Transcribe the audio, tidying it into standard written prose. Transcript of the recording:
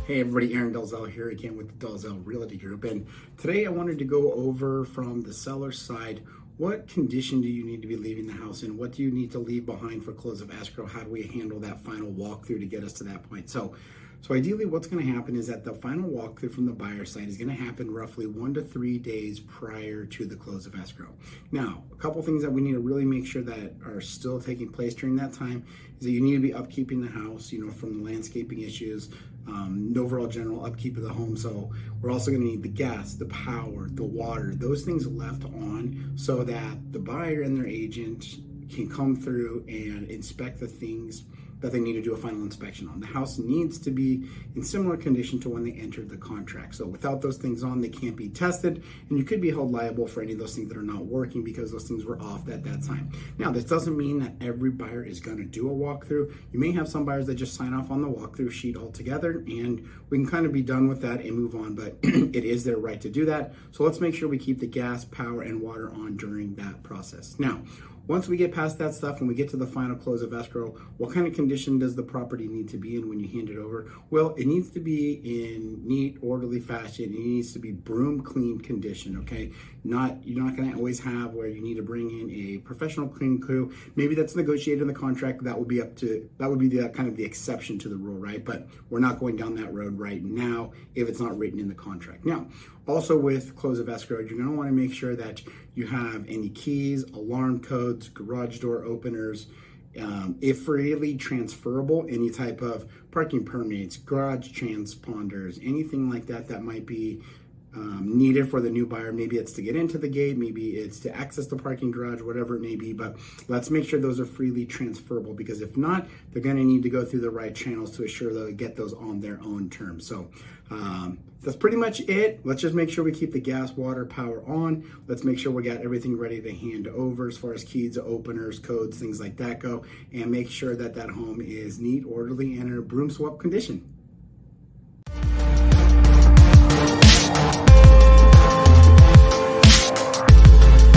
Hey everybody, Aaron Dalzell here again with the Dalzell Realty Group, and today I wanted to go over from the seller side, what condition do you need to be leaving the house in? What do you need to leave behind for close of escrow? How do we handle that final walkthrough to get us to that point? So ideally what's going to happen is that the final walkthrough from the buyer side is going to happen roughly 1 to 3 days prior to the close of escrow. Now, a couple things that we need to really make sure that are still taking place during that time is that you need to be upkeeping the house, from the landscaping issues, the overall general upkeep of the home. So we're also going to need the gas, the power, the water, those things left on so that the buyer and their agent can come through and inspect the things that they need to do a final inspection on. The house needs to be in similar condition to when they entered the contract. So without those things on, they can't be tested, and you could be held liable for any of those things that are not working because those things were off at that time. Now, this doesn't mean that every buyer is gonna do a walkthrough. You may have some buyers that just sign off on the walkthrough sheet altogether, and we can kind of be done with that and move on, but it is their right to do that. So let's make sure we keep the gas, power, and water on during that process. Now, once we get past that stuff and we get to the final close of escrow, what kind of condition does the property need to be in when you hand it over? Well, it needs to be in neat, orderly fashion. It needs to be broom clean condition, okay? You're not gonna always have where you need to bring in a professional cleaning crew. Maybe that's negotiated in the contract. That would be the kind of the exception to the rule, right? But we're not going down that road right now if it's not written in the contract. Now, also with close of escrow, you're gonna wanna make sure that you have any keys, alarm codes, garage door openers, if freely transferable, any type of parking permits, garage transponders, anything like that that might be needed for the new buyer. Maybe it's to get into the gate, maybe it's to access the parking garage, whatever it may be, but let's make sure those are freely transferable, because if not, they're going to need to go through the right channels to assure they'll get those on their own terms. So that's pretty much it. Let's just make sure we keep the gas, water, power on. Let's make sure we got everything ready to hand over as far as keys, openers, codes, things like that go, and make sure that that home is neat, orderly, and in a broom swept condition.